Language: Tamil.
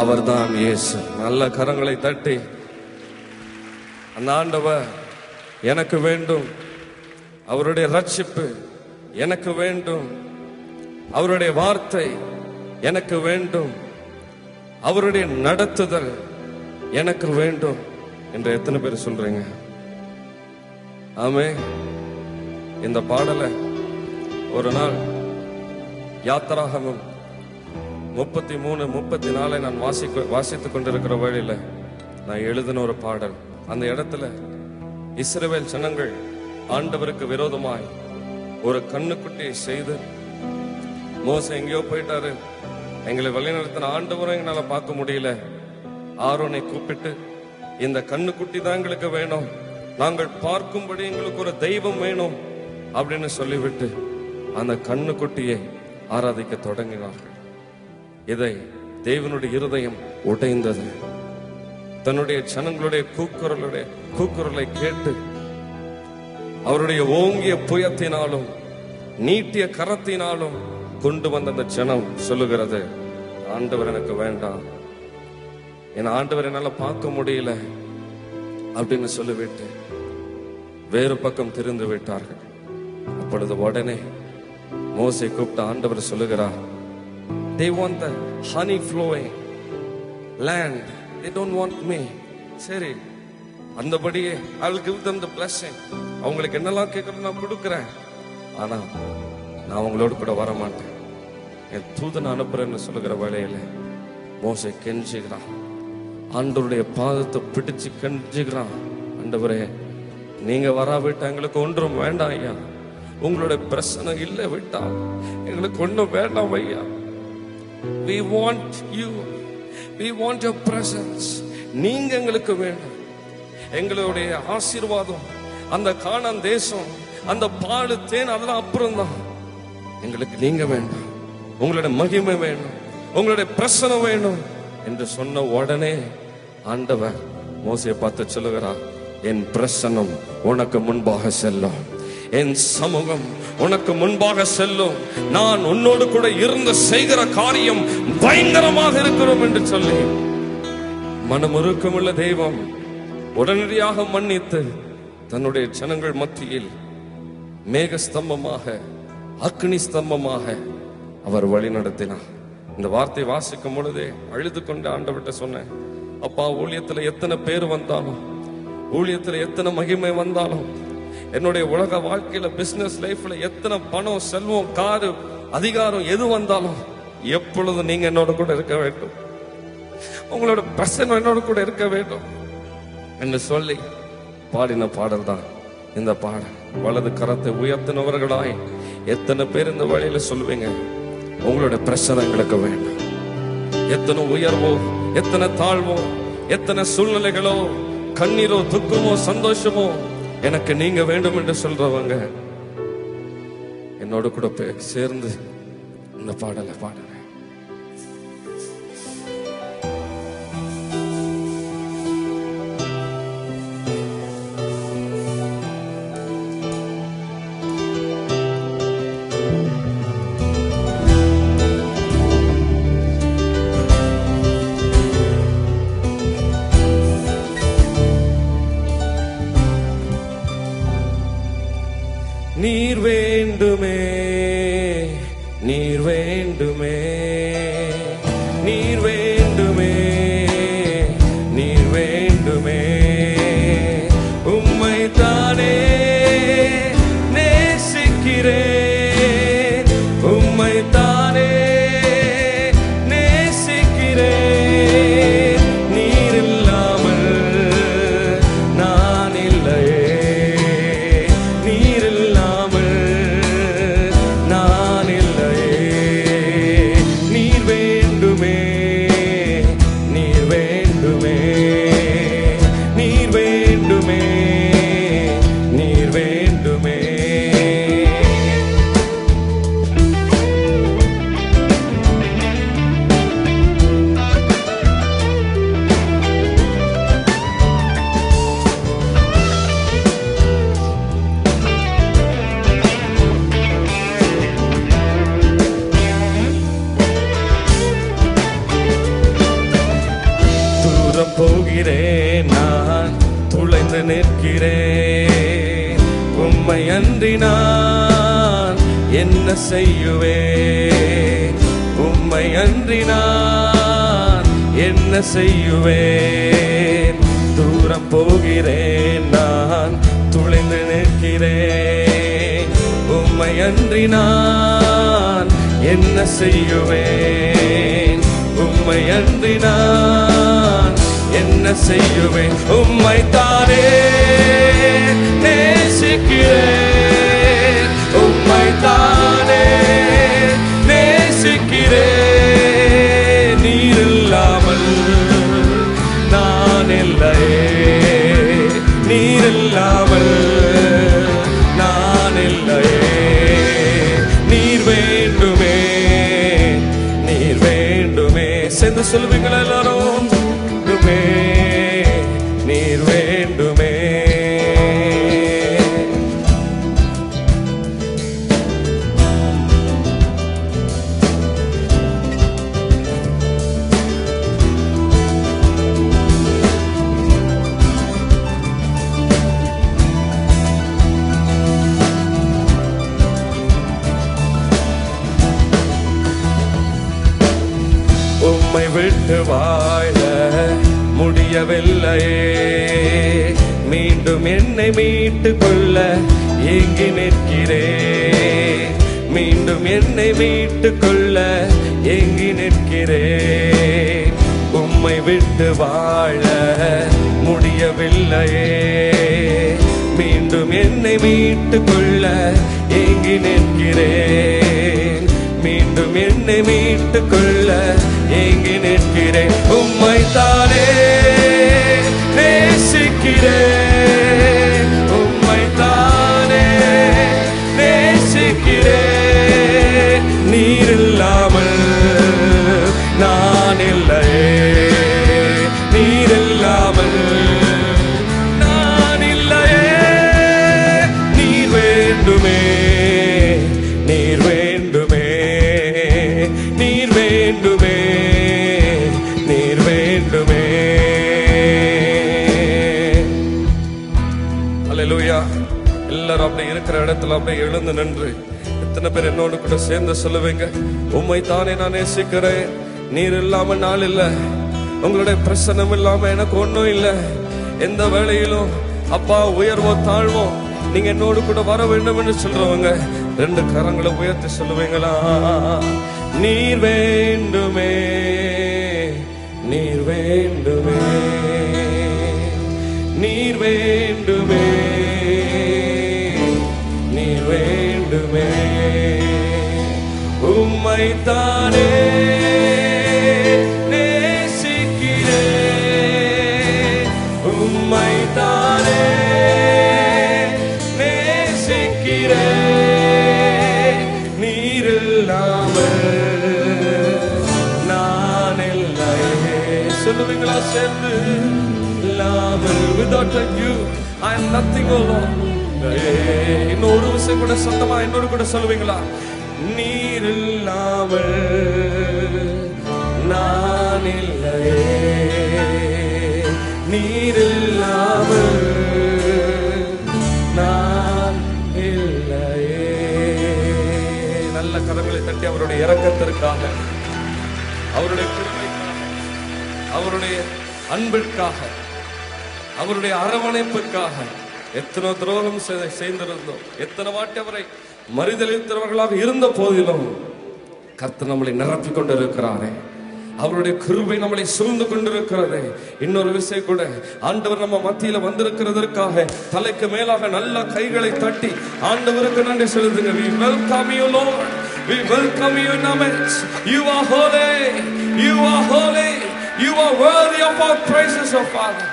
அவர்தான் இயேசு. நல்ல கரங்களை தட்டி அந்த ஆண்டவர் எனக்கு வேண்டும், அவருடைய ரட்சிப்பு எனக்கு வேண்டும், அவருடைய வார்த்தை எனக்கு வேண்டும், அவருடைய நடத்துதல் எனக்கு வேண்டும் என்று எத்தனை பேர் சொல்றீங்க? ஆமே. இந்த பாடலை ஒரு நாள் யாத்திராகமம் 33, 34 நான் வாசித்துக் கொண்டிருக்கிற வழியில நான் எழுதின ஒரு பாடல். அந்த இடத்துல இஸ்ரவேல் ஜனங்கள் ஆண்டவருக்கு விரோதமாய் ஒரு கண்ணுக்குட்டியை செய்து, மோசே எங்கேயோ போயிட்டாரு, எங்களை வழிநடத்தின ஆண்டவரும் எங்களால பார்க்க முடியல, ஆரோனை கூப்பிட்டு இந்த கண்ணுக்குட்டி தான் எங்களுக்கு வேணும், நாங்கள் பார்க்கும்படி எங்களுக்கு ஒரு தெய்வம் வேணும் அப்படின்னு சொல்லிவிட்டு அந்த கண்ணுக்குட்டியை ஆராதிக்க தொடங்கினார்கள். இதை தேவனுடைய இருதயம் உடைந்தது. தன்னுடைய ஜனங்களுடைய கூக்குரலை கேட்டு அவருடைய ஓங்கிய புயத்தினாலும் நீட்டிய கரத்தினாலும் கொண்டு வந்த அந்த ஜனம் சொல்லுகிறது, ஆண்டவர் எனக்கு வேண்டாம், என் ஆண்டவர் என்னால பார்க்க முடியல அப்படின்னு சொல்லிவிட்டு வேறு பக்கம் திரிந்து விட்டார்கள். அப்பொழுது உடனே மோசே கூப்பிட்ட ஆண்டவர் சொல்லுகிறார், they want the honey flowing land, they don't want me. சரி, அந்தபடியே I'll give them the blessing, அவங்களுக்கு என்னெல்லாம் கேட்கணும் நான் கொடுக்கிறேன், ஆனா நான் அவங்களோடு கூட வர மாட்டேன், என் தூதனை அனுப்புறேன்னு சொல்லுகிற வேளையில மோசே கெஞ்சுகிறான், ஆண்டவருடைய பாதத்தை பிடிச்சு கெஞ்சுகிறான், ஆண்டவரே நீங்க வராவிட்டா எங்களுக்கு ஒன்றும் வேண்டாம் ஐயா, உங்களுடைய பிரச்சனை இல்லை விட்டா எங்களுக்கு ஒன்றும் வேண்டாம் ஐயா, we want you, we want your presence, நீங்க எங்களுக்கு வேண்டும், எங்களுடைய ஆசீர்வாதம் அந்த கானான் தேசம் அந்த பால் தேன் அதெல்லாம் அப்புறம் தான், எங்களுக்கு நீங்க வேண்டாம், உங்களுடைய மகிமை வேணும், உங்களுடைய பிரசனம் வேணும் என்று சொன்ன உடனே ஆண்டவர் மோசேயை பார்த்து சொல்லுகிறார், என் பிரசனம் உனக்கு முன்பாக செல்லும், என் சமூகம் உனக்கு முன்பாக செல்லும், நான் உன்னோடு கூட இருந்து செய்கிற காரியம் பயங்கரமாக இருக்கிறோம் என்று சொல்லி மனமுருக்கமுள்ள தெய்வம் உடனடியாக மன்னித்து தன்னுடைய ஜனங்கள் மத்தியில் மேக ஸ்தம்பமாக அக்னி ஸ்தம்பமாக அவர் வழி நடத்தினார். இந்த வார்த்தை வாசிக்கும் பொழுதே அழுது கொண்டு ஆண்டவர்கிட்ட சொன்னேன், அப்பா ஊழியத்துல எத்தனை பேர் வந்தாலும், ஊழியத்துல எத்தனை மகிமை வந்தாலும், என்னுடைய உலக வாழ்க்கையில பிசினஸ் லைஃப்ல எத்தனை பணம் செல்வம் காரு அதிகாரம் எது வந்தாலும் எப்பொழுதும் நீங்க என்னோட கூட இருக்க வேண்டும், உங்களோட பிரசன்னம் என்னோட கூட இருக்க வேண்டும் என்று சொல்லி பாடின பாடல் தான் இந்த பாடல். வலது கரத்தை உயர்த்தினவர்களாய் எத்தனை பேர் இந்த வழியில சொல்லுவீங்க, உங்களோட பிரசன்னம் எங்களுக்கு வேண்டும். எத்தனை உயர்வோ எத்தனை தாழ்வோ எத்தனை சூழ்நிலைகளோ கண்ணீரோ துக்கமோ சந்தோஷமோ எனக்கு நீங்க வேண்டும் என்று சொல்றவங்க என்னோட கூட சேர்ந்து இந்த பாடலை பாடுறேன். நீர் வேண்டுமே, நீர் வேண்டுமே, தூரம் போகிறேன், நான் துளைந்து நிற்கிறேன். உம்மை அன்றி நான் என்ன செய்யுவேன்? உம்மை அன்றி நான் என்ன செய்யுவேன்? தூரம் போகிறேன், நான் துளைந்து நிற்கிறேன். உம்மை அன்றி நான் என்ன செய்யுவேன்? உம்மை அன்றி நான் என்ன செய்யுவேன்? உம்மை தானே நேசிக்கிறேன், உம்மை தானே நேசிக்கிறேன். நீர் இல்லாமல் நான் இல்லையே, நீர் இல்லாமல் நான் இல்லையே. நீர் வேண்டுமே, நீர் வேண்டுமே. சேர்ந்து சொல்லுவீங்களா எல்லாரும்? நீர் வேண்டுமே. உம்மை விட்டு வாழ முடியவில்லையே, மீண்டும் என்னை மீட்டுக் கொள்ள ஏங்கி நிற்கிறேன். மீண்டும் என்னை மீட்டுக் கொள்ள ஏங்கி நிற்கிறேன். உம்மை விட்டு வாழ முடியவில்லையே, மீண்டும் என்னை மீட்டுக் கொள்ள ஏங்கி நிற்கிறேன். மீண்டும் என்னை மீட்டுக் கொள்ள ஏங்கி நிற்கிறேன். உம்மை தானே நேசிக்கிறேன், உம்மை தானே நேசிக்கிறேன். நீர் இல்லாமல் நான் இல்லையே, நீர் இல்லாமல் நான் இல்லையே. நீர் வேண்டுமே, நீர் வேண்டுமே, நீர் வேண்டுமே, நீர் வேண்டுமே. அல்லேலூயா. எல்லாரும் அப்படி இருக்கிற இடத்துல அப்படியே எழுந்து நின்று எத்தனை பேர் என்னோடு கூட சேர்ந்து சொல்லுவீங்க? உம்மை தானே நான் நேசிக்கிறேன், நீர் இல்லாம நாள் இல்லை, உங்களுடைய பிரசன்னம் இல்லாம எனக்கு ஒன்றும் இல்லை. எந்த வேளையிலும் அப்பா உயர்வோ தாழ்வோ நீங்க என்னோடு கூட வர வேண்டும் என்று சொல்றவங்க ரெண்டு கரங்களை உயர்த்தி சொல்லுவீங்களா? நீர் வேண்டுமே, நீர் வேண்டுமே, நீர் வேண்டுமே, நீர் வேண்டுமே. உம்மை தானே நேசிக்கிறேன், உம்மை தானே நேசிக்கிறேன். நீர் இல்லாமல் நான் இல்லையே. சொல்லுவீங்களா சேர்ந்து? இல்லாமல் without you I am nothing, oh Lord. இன்னொரு விஷயம் கூட சொந்தமா என்னோடு கூட சொல்லுவீங்களா? நீர் இல்லாமல் நான் இல்லையே, நீர் இல்லாமல் நான் இல்லையே. நல்ல கரங்களை தட்டி அவருடைய இரக்கத்திற்காக, அவருடைய கிருபைக்காக, அவருடைய அன்பிற்காக, அவருடைய அரவணைப்புக்காக எத்தனை துரோகம் செய்திருந்தோம், எத்தனை வாட்டி அவரை மறுதலித்தவர்களாக இருந்த போதிலும் கர்த்தர் நம்மளை நிரப்பிக் கொண்டிருக்கிறாரே, அவருடைய கிருபை நம்மளை சூழ்ந்து கொண்டிருக்கிறது. இன்னொரு விஷயம் கூட, ஆண்டவர் நம்ம மத்தியில வந்திருக்கிறதற்காக தலைக்கு மேலாக நல்ல கைகளை தட்டி ஆண்டவருக்கு நன்றி செலுத்துங்க. We welcome you, Lord. We welcome you in our midst. You are holy. You are holy. You are worthy of our praises, O Father.